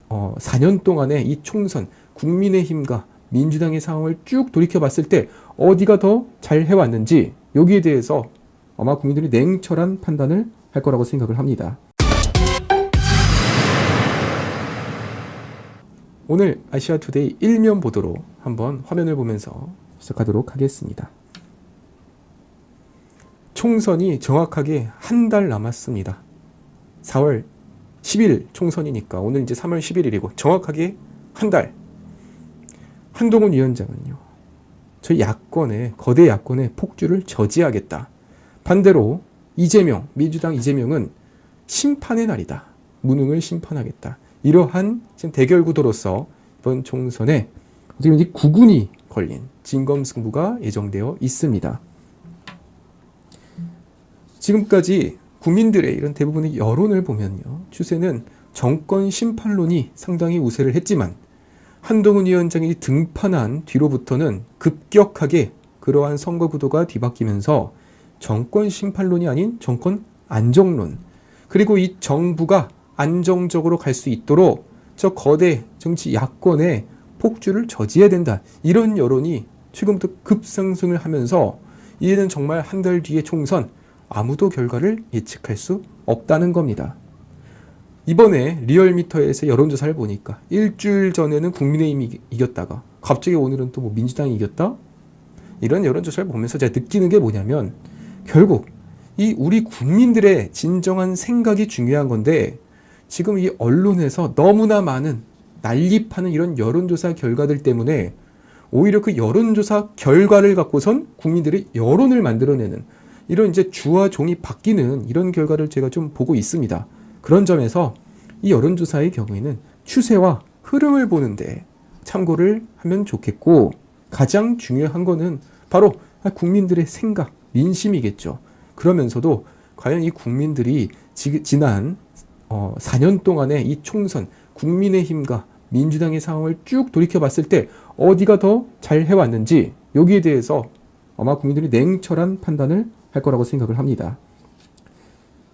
4년 동안의 이 총선, 국민의힘과 민주당의 상황을 쭉 돌이켜봤을 때 어디가 더 잘 해왔는지 여기에 대해서 아마 국민들이 냉철한 판단을 할 거라고 생각을 합니다. 오늘 아시아투데이 일면 보도로 한번 화면을 보면서 시작하도록 하겠습니다. 총선이 정확하게 한 달 남았습니다. 4월 10일 총선이니까 오늘 이제 3월 11일이고 정확하게 한 달. 한동훈 위원장은요, 저희 야권의 거대 야권의 폭주를 저지하겠다. 반대로 이재명, 민주당 이재명은 심판의 날이다. 무능을 심판하겠다. 이러한 지금 대결 구도로서 이번 총선에 지금 이제 9군이 걸린 진검승부가 예정되어 있습니다. 지금까지 국민들의 이런 대부분의 여론을 보면요, 추세는 정권 심판론이 상당히 우세를 했지만 한동훈 위원장이 등판한 뒤로부터는 급격하게 그러한 선거 구도가 뒤바뀌면서 정권 심판론이 아닌 정권 안정론, 그리고 이 정부가 안정적으로 갈 수 있도록 저 거대 정치 야권의 폭주를 저지해야 된다. 이런 여론이 최근부터 급상승을 하면서 이에는 정말 한 달 뒤의 총선 아무도 결과를 예측할 수 없다는 겁니다. 이번에 리얼미터에서 여론조사를 보니까 일주일 전에는 국민의힘이 이겼다가 갑자기 오늘은 또 뭐 민주당이 이겼다? 이런 여론조사를 보면서 제가 느끼는 게 뭐냐면 결국 이 우리 국민들의 진정한 생각이 중요한 건데 지금 이 언론에서 너무나 많은 난립하는 이런 여론조사 결과들 때문에 오히려 그 여론조사 결과를 갖고선 국민들이 여론을 만들어내는 이런 이제 주와 종이 바뀌는 이런 결과를 제가 좀 보고 있습니다. 그런 점에서 이 여론조사의 경우에는 추세와 흐름을 보는데 참고를 하면 좋겠고, 가장 중요한 거는 바로 국민들의 생각, 민심이겠죠. 그러면서도 과연 이 국민들이 지난 4년 동안의 이 총선, 국민의힘과 민주당의 상황을 쭉 돌이켜봤을 때 어디가 더 잘 해왔는지 여기에 대해서 아마 국민들이 냉철한 판단을 할 거라고 생각을 합니다.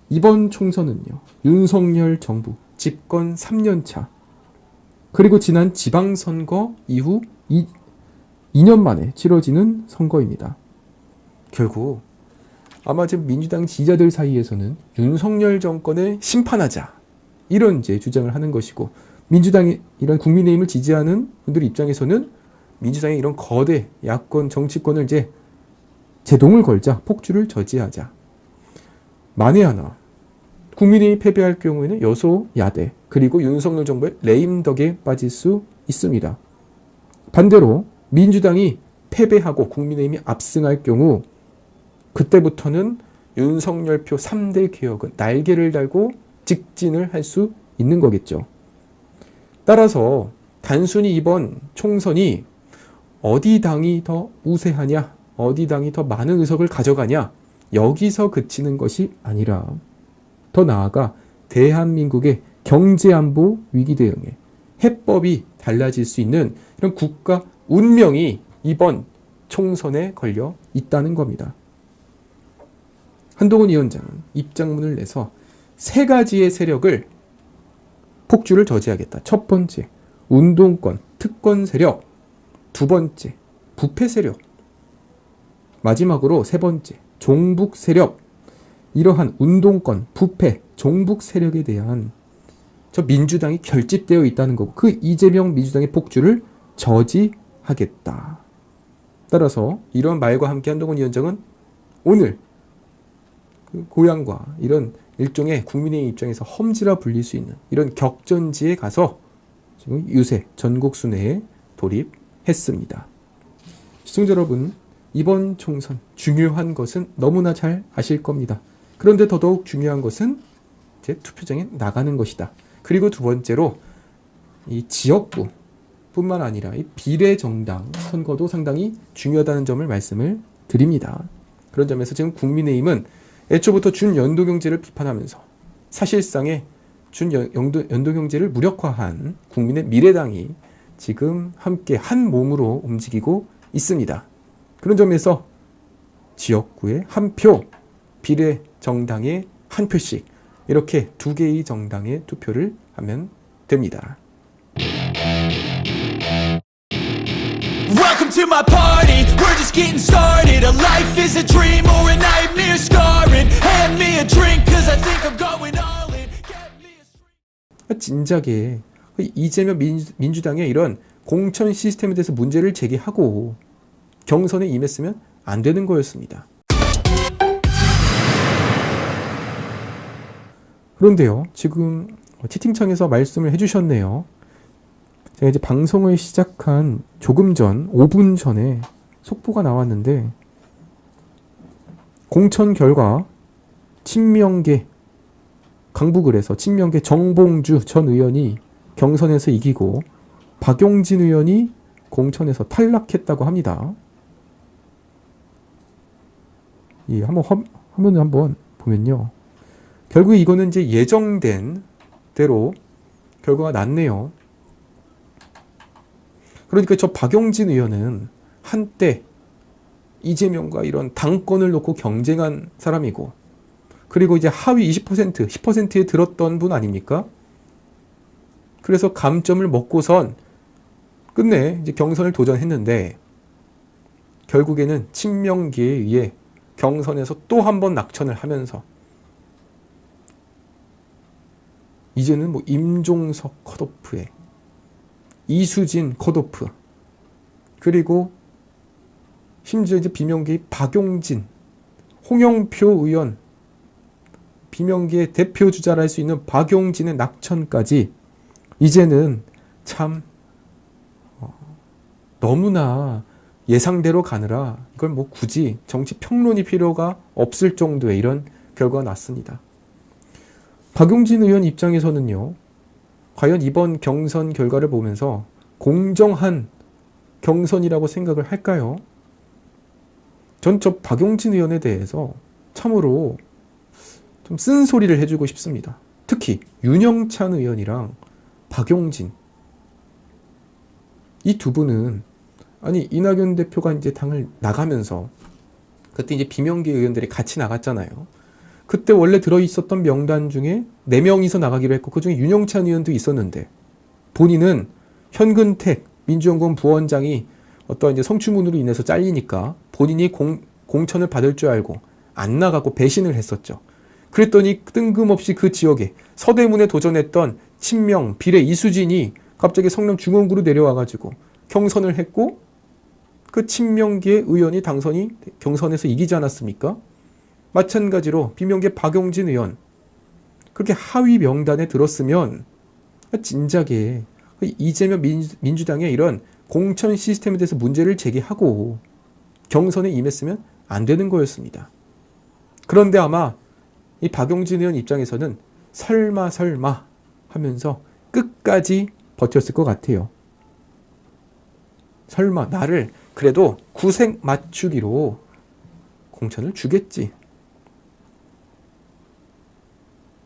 이번 총선은요, 윤석열 정부 집권 3년차, 그리고 지난 지방선거 이후 2년 만에 치러지는 선거입니다. 결국 아마 지금 민주당 지지자들 사이에서는 윤석열 정권을 심판하자, 이런 이제 주장을 하는 것이고, 민주당이 이런 국민의힘을 지지하는 분들 입장에서는 민주당의 이런 거대 야권 정치권을 이제 제동을 걸자, 폭주를 저지하자. 만에 하나 국민의힘이 패배할 경우에는 여소야대, 그리고 윤석열 정부의 레임덕에 빠질 수 있습니다. 반대로 민주당이 패배하고 국민의힘이 압승할 경우 그때부터는 윤석열표 3대 개혁은 날개를 달고 직진을 할 수 있는 거겠죠. 따라서 단순히 이번 총선이 어디 당이 더 우세하냐, 어디 당이 더 많은 의석을 가져가냐, 여기서 그치는 것이 아니라 더 나아가 대한민국의 경제안보 위기 대응에 해법이 달라질 수 있는 이런 국가 운명이 이번 총선에 걸려 있다는 겁니다. 한동훈 위원장은 입장문을 내서 3가지의 세력을 폭주를 저지하겠다. 첫 번째, 운동권, 특권 세력. 2번째, 부패 세력. 마지막으로 3번째, 종북 세력. 이러한 운동권, 부패, 종북 세력에 대한 저 민주당이 결집되어 있다는 거고, 그 이재명 민주당의 폭주를 저지하겠다. 따라서 이런 말과 함께 한동훈 위원장은 오늘 그 고향과 이런 일종의 국민의 입장에서 험지라 불릴 수 있는 이런 격전지에 가서 지금 유세, 전국 순회에 돌입했습니다. 시청자 여러분, 이번 총선 중요한 것은 너무나 잘 아실 겁니다. 그런데 더더욱 중요한 것은 이제 투표장에 나가는 것이다. 그리고 2번째로 이 지역구 뿐만 아니라 이 비례정당 선거도 상당히 중요하다는 점을 말씀을 드립니다. 그런 점에서 지금 국민의힘은 애초부터 준연도경제를 비판하면서 사실상의 준연도경제를 무력화한 국민의 미래당이 지금 함께 한 몸으로 움직이고 있습니다. 그런 점에서 지역구에 한 표, 비례 정당에 한 표씩 이렇게 2개의 정당에 투표를 하면 됩니다. Welcome to my party, we're just getting started. A life is a dream or a nightmare scarring. Hand me a drink cause I think I'm going all in. Get me a... 진작에 이재명 민주당의 이런 공천 시스템에 대해서 문제를 제기하고 경선에 임했으면 안 되는 거였습니다. 그런데요, 지금 채팅창에서 말씀을 해주셨네요. 제가 이제 방송을 시작한 조금 전, 5분 전에 속보가 나왔는데, 공천 결과 친명계, 강북을에서 친명계 정봉주 전 의원이 경선에서 이기고 박용진 의원이 공천에서 탈락했다고 합니다. 예, 화면을 한번 보면요. 결국에 이거는 이제 예정된 대로 결과가 났네요. 그러니까 저 박용진 의원은 한때 이재명과 이런 당권을 놓고 경쟁한 사람이고, 그리고 이제 하위 20%, 10%에 들었던 분 아닙니까? 그래서 감점을 먹고선 끝내 이제 경선을 도전했는데, 결국에는 친명계에 의해 경선에서 또 한 번 낙천을 하면서 이제는 뭐 임종석 컷오프에 이수진 컷오프, 그리고 심지어 이제 비명계의 박용진, 홍영표 의원, 비명계의 대표 주자라 할 수 있는 박용진의 낙천까지 이제는 참 너무나 예상대로 가느라 이걸 뭐 굳이 정치 평론이 필요가 없을 정도의 이런 결과가 났습니다. 박용진 의원 입장에서는요, 과연 이번 경선 결과를 보면서 공정한 경선이라고 생각을 할까요? 전 저 박용진 의원에 대해서 참으로 좀 쓴소리를 해주고 싶습니다. 특히 윤영찬 의원이랑 박용진, 이 두 분은, 아니 이낙연 대표가 이제 당을 나가면서 그때 이제 비명계 의원들이 같이 나갔잖아요. 그때 원래 들어있었던 명단 중에 4명이서 나가기로 했고, 그중에 윤영찬 의원도 있었는데, 본인은 현근택 민주연구원 부원장이 어떤 이제 성추문으로 인해서 잘리니까 본인이 공천을 받을 줄 알고 안 나가고 배신을 했었죠. 그랬더니 뜬금없이 그 지역에 서대문에 도전했던 친명 비례 이수진이 갑자기 성남 중원구로 내려와가지고 경선을 했고, 그 친명계 의원이 당선이 경선에서 이기지 않았습니까? 마찬가지로 비명계 박용진 의원, 그렇게 하위 명단에 들었으면 진작에 이재명 민주당의 이런 공천 시스템에 대해서 문제를 제기하고 경선에 임했으면 안 되는 거였습니다. 그런데 아마 이 박용진 의원 입장에서는 설마 하면서 끝까지 버텼을 것 같아요. 설마 나를 그래도 구색 맞추기로 공천을 주겠지.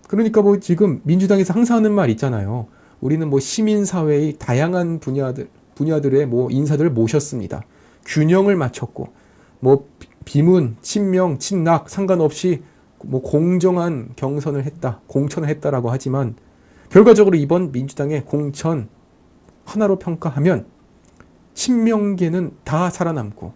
그러니까 뭐 지금 민주당에서 항상 하는 말 있잖아요. 우리는 뭐 시민사회의 다양한 분야들의 뭐 인사들을 모셨습니다. 균형을 맞췄고, 뭐 비문, 친명, 친낙 상관없이 뭐 공정한 경선을 했다, 공천을 했다라고 하지만, 결과적으로 이번 민주당의 공천 하나로 평가하면 친명계는 다 살아남고,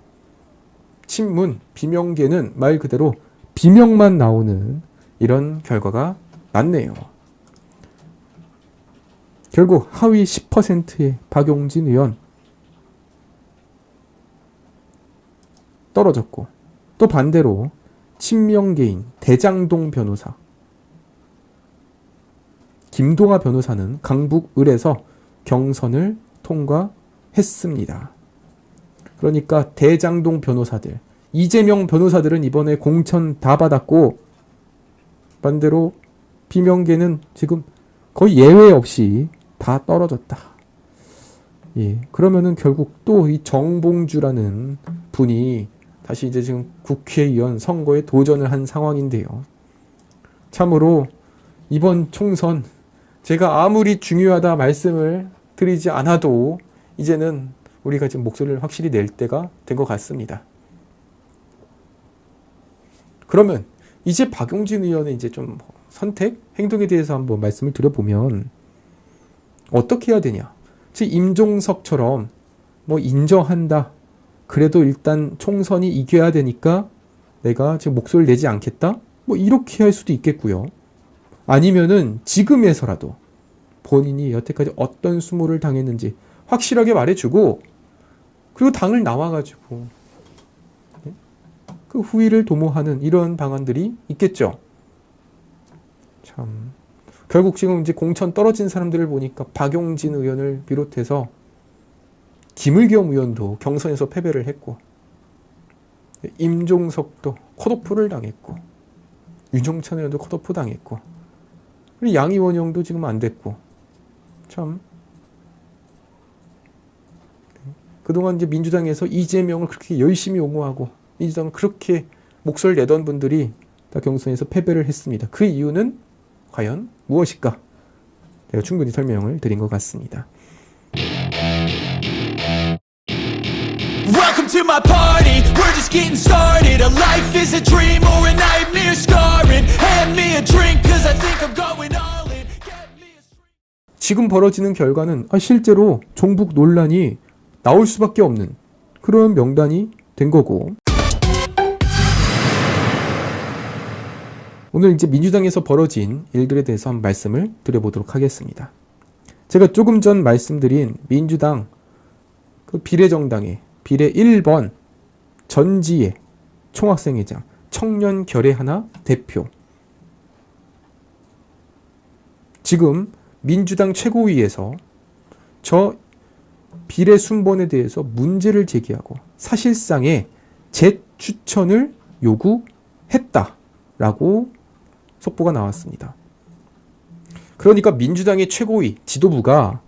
친문, 비명계는 말 그대로 비명만 나오는 이런 결과가 났네요. 결국 하위 10%의 박용진 의원 떨어졌고, 또 반대로 친명계인 대장동 변호사, 김동아 변호사는 강북을에서 경선을 통과했습니다. 그러니까 대장동 변호사들, 이재명 변호사들은 이번에 공천 다 받았고, 반대로 비명계는 지금 거의 예외 없이 다 떨어졌다. 예, 그러면은 결국 또 이 정봉주라는 분이 다시 이제 지금 국회의원 선거에 도전을 한 상황인데요. 참으로 이번 총선, 제가 아무리 중요하다 말씀을 드리지 않아도 이제는 우리가 지금 목소리를 확실히 낼 때가 된 것 같습니다. 그러면 이제 박용진 의원의 이제 좀 선택, 행동에 대해서 한번 말씀을 드려보면 어떻게 해야 되냐. 즉 임종석처럼 뭐 인정한다. 그래도 일단 총선이 이겨야 되니까 내가 지금 목소리를 내지 않겠다. 뭐 이렇게 할 수도 있겠고요. 아니면은 지금에서라도 본인이 여태까지 어떤 수모를 당했는지 확실하게 말해주고 그리고 당을 나와가지고 그 후위를 도모하는 이런 방안들이 있겠죠. 참 결국 지금 이제 공천 떨어진 사람들을 보니까 박용진 의원을 비롯해서 김의겸 의원도 경선에서 패배를 했고 임종석도 컷오프를 당했고 유정찬 의원도 컷오프 당했고 그리고 양이원영도 지금 안 됐고 참 그동안 이제 민주당에서 이재명을 그렇게 열심히 옹호하고 민주당을 그렇게 목소리를 내던 분들이 다 경선에서 패배를 했습니다. 그 이유는 과연 무엇일까? 제가 충분히 설명을 드린 것 같습니다. Welcome to my party, we're just getting started. A life is a dream or a nightmare scarring. Hand me a drink cause I think I'm going all in. Get me a street. 지금 벌어지는 결과는 실제로 종북 논란이 나올 수밖에 없는 그런 명단이 된 거고 오늘 이제 민주당에서 벌어진 일들에 대해서 한번 말씀을 드려보도록 하겠습니다. 제가 조금 전 말씀드린 민주당 그 비례정당의 비례 1번 전지혜 총학생회장 청년 결의 하나 대표 지금 민주당 최고위에서 저 비례 순번에 대해서 문제를 제기하고 사실상의 재추천을 요구했다라고 속보가 나왔습니다. 그러니까 민주당의 최고위 지도부가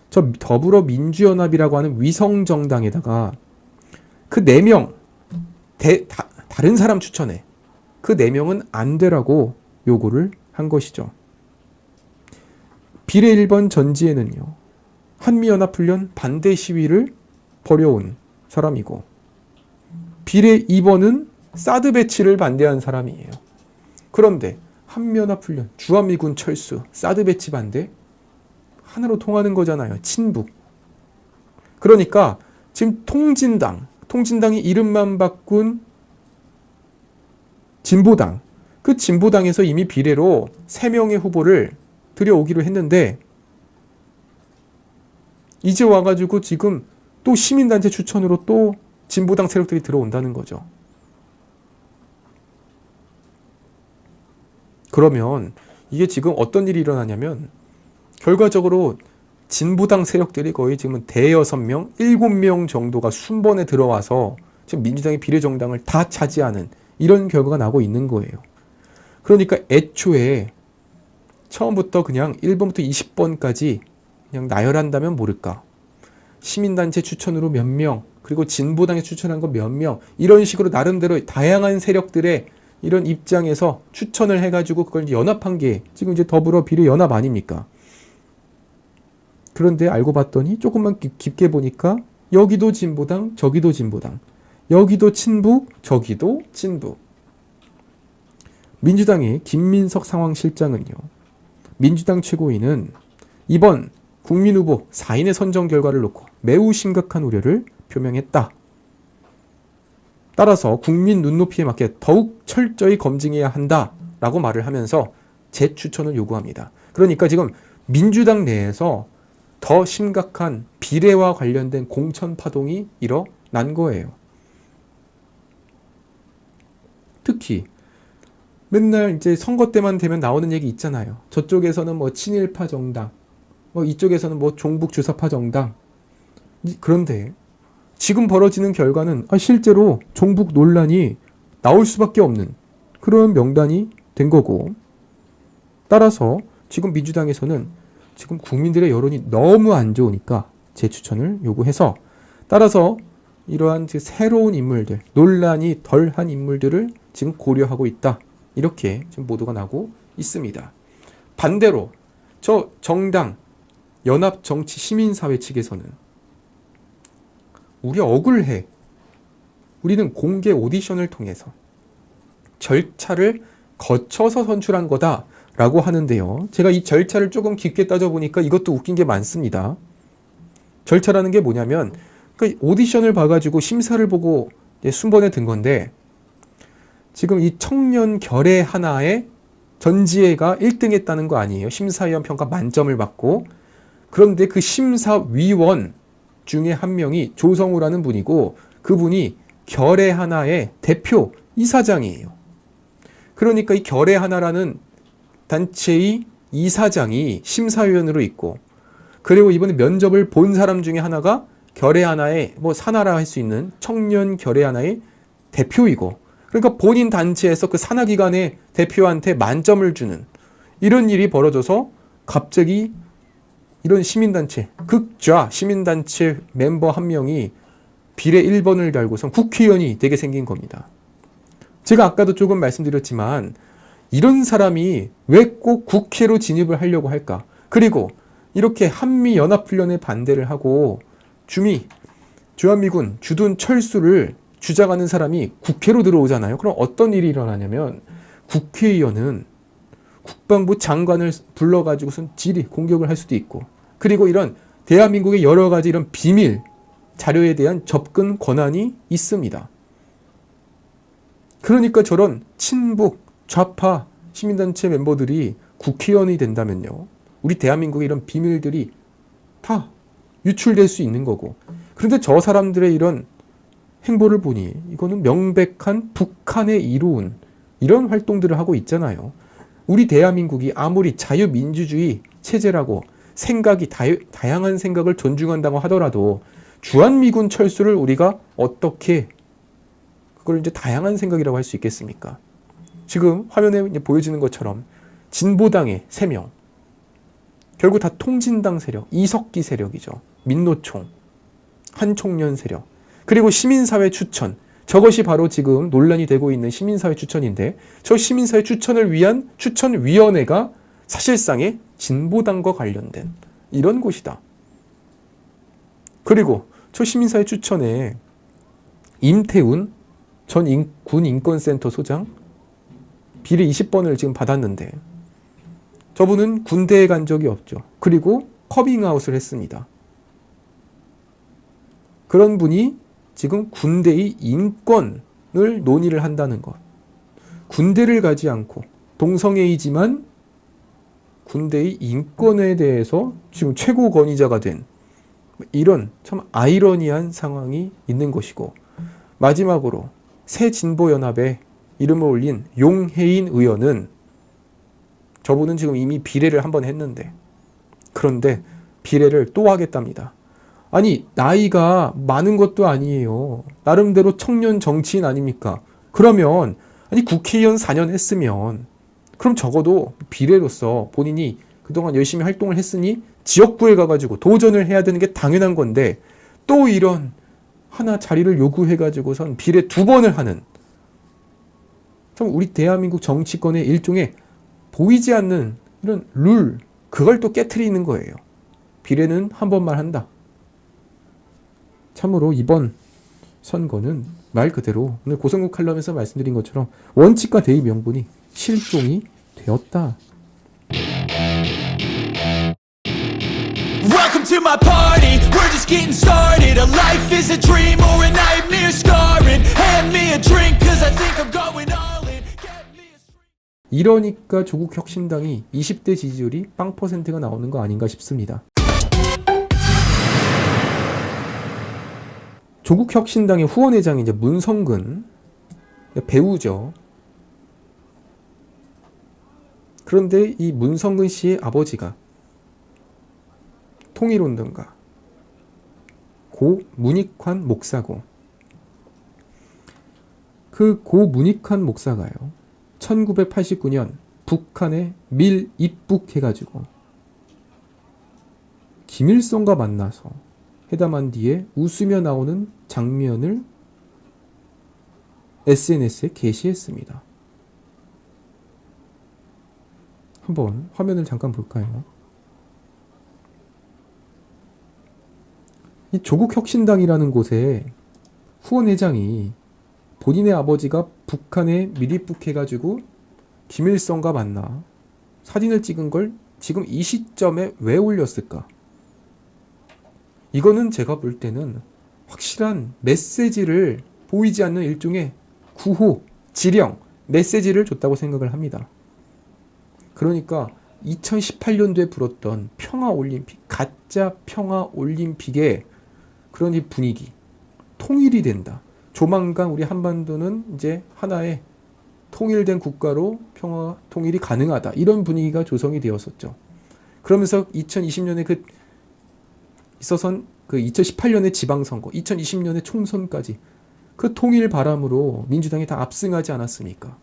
저 더불어민주연합이라고 하는 위성정당에다가 그 4명 다른 사람 추천해 그 4명은 안 되라고 요구를 한 것이죠. 비례 1번 전지혜는요. 한미연합훈련 반대 시위를 벌여온 사람이고 비례 2번은 사드 배치를 반대한 사람이에요. 그런데 한미연합훈련, 주한미군 철수, 사드 배치 반대 하나로 통하는 거잖아요. 친북. 그러니까 지금 통진당이 이름만 바꾼 진보당, 그 진보당에서 이미 비례로 3명의 후보를 들여오기로 했는데 이제 와가지고 지금 또 시민단체 추천으로 또 진보당 세력들이 들어온다는 거죠. 그러면 이게 지금 어떤 일이 일어나냐면 결과적으로 진보당 세력들이 거의 지금 대여섯 명, 7명 정도가 순번에 들어와서 지금 민주당의 비례정당을 다 차지하는 이런 결과가 나고 있는 거예요. 그러니까 애초에 처음부터 그냥 1번부터 20번까지 그냥 나열한다면 모를까. 시민단체 추천으로 몇 명, 그리고 진보당에 추천한 거 몇 명, 이런 식으로 나름대로 다양한 세력들의 이런 입장에서 추천을 해가지고 그걸 연합한 게 지금 이제 더불어 비례 연합 아닙니까? 그런데 알고 봤더니 조금만 깊게 보니까 여기도 진보당, 저기도 진보당, 여기도 친북, 저기도 친북. 민주당의 김민석 상황실장은요. 민주당 최고위는 이번 국민후보 4인의 선정 결과를 놓고 매우 심각한 우려를 표명했다. 따라서 국민 눈높이에 맞게 더욱 철저히 검증해야 한다라고 말을 하면서 재추천을 요구합니다. 그러니까 지금 민주당 내에서 더 심각한 비례와 관련된 공천 파동이 일어난 거예요. 특히 맨날 이제 선거 때만 되면 나오는 얘기 있잖아요. 저쪽에서는 뭐 친일파 정당, 뭐 이쪽에서는 뭐 종북 주사파 정당. 그런데 지금 벌어지는 결과는 실제로 종북 논란이 나올 수밖에 없는 그런 명단이 된 거고 따라서 지금 민주당에서는 지금 국민들의 여론이 너무 안 좋으니까 재추천을 요구해서 따라서 이러한 새로운 인물들, 논란이 덜한 인물들을 지금 고려하고 있다. 이렇게 지금 보도가 나고 있습니다. 반대로 저 정당, 연합정치시민사회 측에서는 우리 억울해. 우리는 공개 오디션을 통해서 절차를 거쳐서 선출한 거다라고 하는데요. 제가 이 절차를 조금 깊게 따져보니까 이것도 웃긴 게 많습니다. 절차라는 게 뭐냐면 그러니까 오디션을 봐가지고 심사를 보고 이제 순번에 든 건데 지금 이 청년 결의 하나에 전지혜가 1등 했다는 거 아니에요. 심사위원 평가 만점을 받고. 그런데 그 심사위원 중에 한 명이 조성우라는 분이고 그분이 결의 하나의 대표 이사장이에요. 그러니까 이 결의 하나라는 단체의 이사장이 심사위원으로 있고 그리고 이번에 면접을 본 사람 중에 하나가 결의 하나의 뭐 산하라 할 수 있는 청년 결의 하나의 대표이고 그러니까 본인 단체에서 그 산하기관의 대표한테 만점을 주는 이런 일이 벌어져서 갑자기 이런 시민단체, 극좌 시민단체 멤버 한 명이 비례 1번을 달고선 국회의원이 되게 생긴 겁니다. 제가 아까도 조금 말씀드렸지만 이런 사람이 왜 꼭 국회로 진입을 하려고 할까? 그리고 이렇게 한미연합훈련에 반대를 하고 주한미군 주둔 철수를 주장하는 사람이 국회로 들어오잖아요. 그럼 어떤 일이 일어나냐면 국회의원은 국방부 장관을 불러가지고선 지리 공격을 할 수도 있고 그리고 이런 대한민국의 여러 가지 이런 비밀 자료에 대한 접근 권한이 있습니다. 그러니까 저런 친북 좌파 시민단체 멤버들이 국회의원이 된다면요. 우리 대한민국의 이런 비밀들이 다 유출될 수 있는 거고 그런데 저 사람들의 이런 행보를 보니 이거는 명백한 북한에 이로운 이런 활동들을 하고 있잖아요. 우리 대한민국이 아무리 자유민주주의 체제라고 생각이 다양한 생각을 존중한다고 하더라도 주한미군 철수를 우리가 어떻게 그걸 이제 다양한 생각이라고 할 수 있겠습니까? 지금 화면에 이제 보여지는 것처럼 진보당의 3명 결국 다 통진당 세력, 이석기 세력이죠. 민노총, 한총련 세력 그리고 시민사회 추천 저것이 바로 지금 논란이 되고 있는 시민사회 추천인데 저 시민사회 추천을 위한 추천위원회가 사실상의 진보당과 관련된 이런 곳이다. 그리고 저 시민사회 추천에 임태훈 전 군인권센터 소장 비례 20번을 지금 받았는데 저분은 군대에 간 적이 없죠. 그리고 커밍아웃을 했습니다. 그런 분이 지금 군대의 인권을 논의를 한다는 것. 군대를 가지 않고 동성애이지만 군대의 인권에 대해서 지금 최고 권위자가 된 이런 참 아이러니한 상황이 있는 것이고 마지막으로 새진보연합에 이름을 올린 용혜인 의원은 저분은 지금 이미 비례를 한번 했는데 그런데 비례를 또 하겠답니다. 아니 나이가 많은 것도 아니에요. 나름대로 청년 정치인 아닙니까? 그러면 아니 국회의원 4년 했으면 그럼 적어도 비례로서 본인이 그동안 열심히 활동을 했으니 지역구에 가가지고 도전을 해야 되는 게 당연한 건데 또 이런 하나 자리를 요구해가지고선 비례 2번을 하는 참 우리 대한민국 정치권의 일종의 보이지 않는 이런 룰 그걸 또 깨트리는 거예요. 비례는 한 번만 한다. 참으로 이번 선거는 말 그대로 오늘 고성국 칼럼에서 말씀드린 것처럼 원칙과 대의 명분이 실종이 되었다. Welcome to my party, we're just getting started. A life is a dream or a nightmare scarring. Hand me a drink cause I think I'm going all in. Get me a street. 이러니까 조국 혁신당이 20대 지지율이 0%가 나오는 거 아닌가 싶습니다. 조국 혁신당의 후원회장이 이제 문성근 배우죠. 그런데 이 문성근 씨의 아버지가 통일운동가 고 문익환 목사고 그 고 문익환 목사가요 1989년 북한에 밀입북해가지고 김일성과 만나서 회담한 뒤에 웃으며 나오는 장면을 SNS에 게시했습니다. 한번 화면을 잠깐 볼까요? 이 조국혁신당이라는 곳에 후원회장이 본인의 아버지가 북한에 밀입북해가지고 김일성과 만나 사진을 찍은 걸 지금 이 시점에 왜 올렸을까? 이거는 제가 볼 때는 확실한 메시지를 보이지 않는 일종의 구호, 지령, 메시지를 줬다고 생각을 합니다. 그러니까 2018년도에 불었던 평화올림픽, 가짜 평화올림픽의 그런 이 분위기, 통일이 된다. 조만간 우리 한반도는 이제 하나의 통일된 국가로 평화, 통일이 가능하다. 이런 분위기가 조성이 되었었죠. 그러면서 2020년에 있어선 2018년의 지방선거, 2020년의 총선까지 그 통일 바람으로 민주당이 다 압승하지 않았습니까?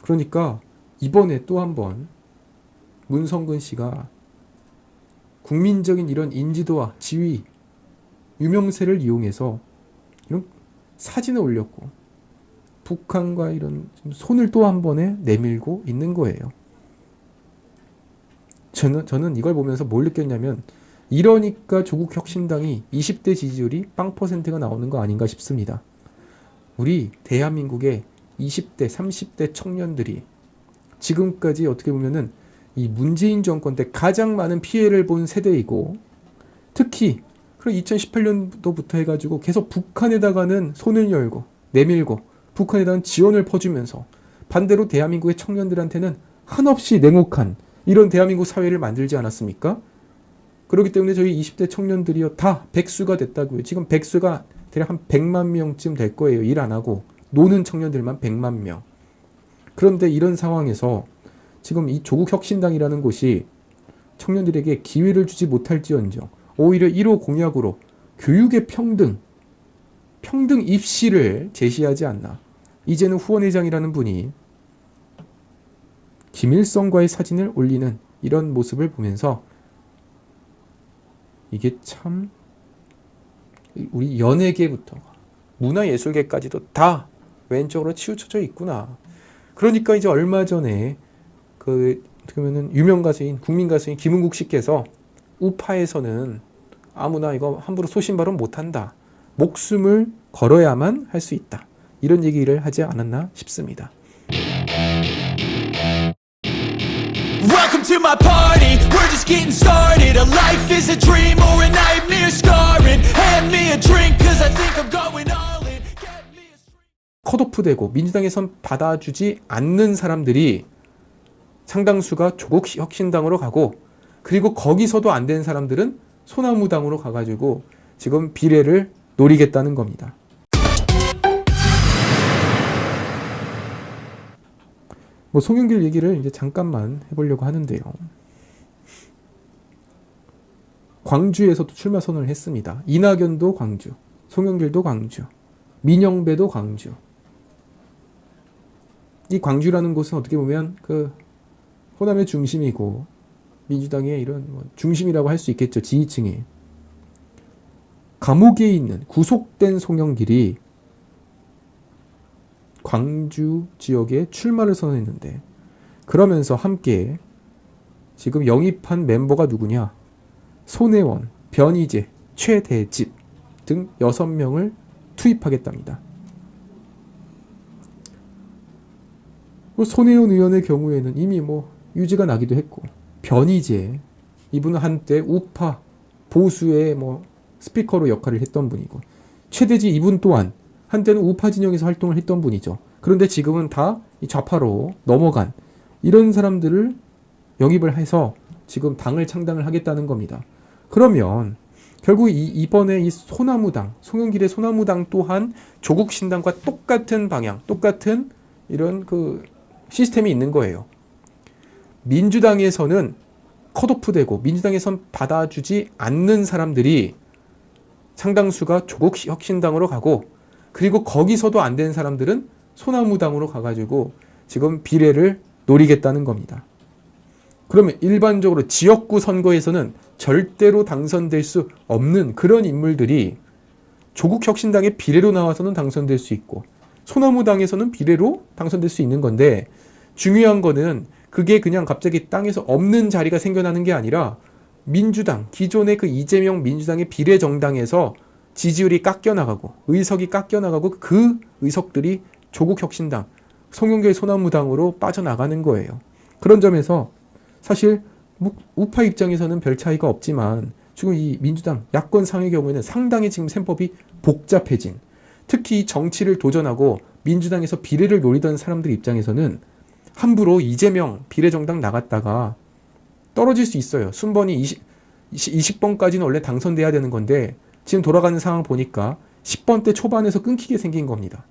그러니까 이번에 또 한 번 문성근 씨가 국민적인 이런 인지도와 지위, 유명세를 이용해서 이런 사진을 올렸고 북한과 이런 손을 또 한 번에 내밀고 있는 거예요. 저는 이걸 보면서 뭘 느꼈냐면 이러니까 조국혁신당이 20대 지지율이 0%가 나오는 거 아닌가 싶습니다. 우리 대한민국의 20대, 30대 청년들이 지금까지 어떻게 보면은 이 문재인 정권 때 가장 많은 피해를 본 세대이고 특히 2018년도부터 해가지고 계속 북한에다가는 손을 열고 내밀고 북한에다가는 지원을 퍼주면서 반대로 대한민국의 청년들한테는 한없이 냉혹한 이런 대한민국 사회를 만들지 않았습니까? 그렇기 때문에 저희 20대 청년들이요 다 백수가 됐다고요. 지금 백수가 대략 한 100만 명쯤 될 거예요. 일 안 하고 노는 청년들만 100만 명. 그런데 이런 상황에서 지금 이 조국혁신당이라는 곳이 청년들에게 기회를 주지 못할지언정 오히려 1호 공약으로 교육의 평등 입시를 제시하지 않나. 이제는 후원회장이라는 분이 김일성과의 사진을 올리는 이런 모습을 보면서 이게 참 우리 연예계부터 문화예술계까지도 다 왼쪽으로 치우쳐져 있구나. 그러니까 이제 얼마 전에 그러면은 유명 가수인 국민 가수인 김은국 씨께서 우파에서는 아무나 이거 함부로 소신 발언 못한다. 목숨을 걸어야만 할 수 있다. 이런 얘기를 하지 않았나 싶습니다. Welcome to my party, we're just getting started. A life is a dream or a nightmare scarring. Hand me a drink cause I think I'm going all in. Get me a 컷오프되고 민주당에선 받아주지 않는 사람들이 상당수가 조국혁신당으로 가고 그리고 거기서도 안 된 사람들은 소나무당으로 가가지고 지금 비례를 노리겠다는 겁니다. 송영길 얘기를 이제 잠깐만 해보려고 하는데요. 광주에서도 출마 선언을 했습니다. 이낙연도 광주, 송영길도 광주, 민영배도 광주. 이 광주라는 곳은 어떻게 보면 호남의 중심이고 민주당의 이런 중심이라고 할 수 있겠죠. 지지층이. 감옥에 있는 구속된 송영길이 광주 지역에 출마를 선언했는데 그러면서 함께 지금 영입한 멤버가 누구냐? 손혜원, 변희재, 최대집 등 6명을 투입하겠답니다. 손혜원 의원의 경우에는 이미 유죄가 나기도 했고 변희재 이분은 한때 우파 보수의 스피커로 역할을 했던 분이고 최대집 이분 또한 한때는 우파 진영에서 활동을 했던 분이죠. 그런데 지금은 다 좌파로 넘어간 이런 사람들을 영입을 해서 지금 당을 창당을 하겠다는 겁니다. 그러면 결국 이번에 이 소나무당, 송영길의 소나무당 또한 조국신당과 똑같은 방향, 똑같은 이런 시스템이 있는 거예요. 민주당에서는 컷오프되고 민주당에선 받아주지 않는 사람들이 상당수가 조국혁신당으로 가고 그리고 거기서도 안 된 사람들은 소나무당으로 가가지고 지금 비례를 노리겠다는 겁니다. 그러면 일반적으로 지역구 선거에서는 절대로 당선될 수 없는 그런 인물들이 조국혁신당의 비례로 나와서는 당선될 수 있고 소나무당에서는 비례로 당선될 수 있는 건데 중요한 거는 그게 그냥 갑자기 땅에서 없는 자리가 생겨나는 게 아니라 민주당, 기존의 이재명 민주당의 비례정당에서 지지율이 깎여나가고 의석이 깎여나가고 그 의석들이 조국혁신당, 송영길 소나무당으로 빠져나가는 거예요. 그런 점에서 사실 우파 입장에서는 별 차이가 없지만 지금 이 민주당 야권 상의 경우에는 상당히 지금 셈법이 복잡해진, 특히 정치를 도전하고 민주당에서 비례를 노리던 사람들 입장에서는 함부로 이재명 비례정당 나갔다가 떨어질 수 있어요. 순번이 20번까지는 원래 당선돼야 되는 건데 지금 돌아가는 상황 보니까 10번대 초반에서 끊기게 생긴 겁니다.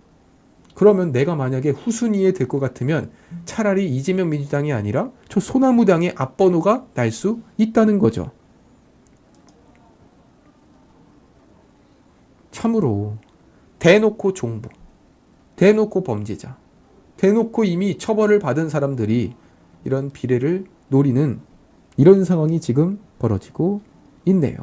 그러면 내가 만약에 후순위에 될 것 같으면 차라리 이재명 민주당이 아니라 저 소나무당의 앞번호가 날 수 있다는 거죠. 참으로 대놓고 종부, 대놓고 범죄자, 대놓고 이미 처벌을 받은 사람들이 이런 비례를 노리는 이런 상황이 지금 벌어지고 있네요.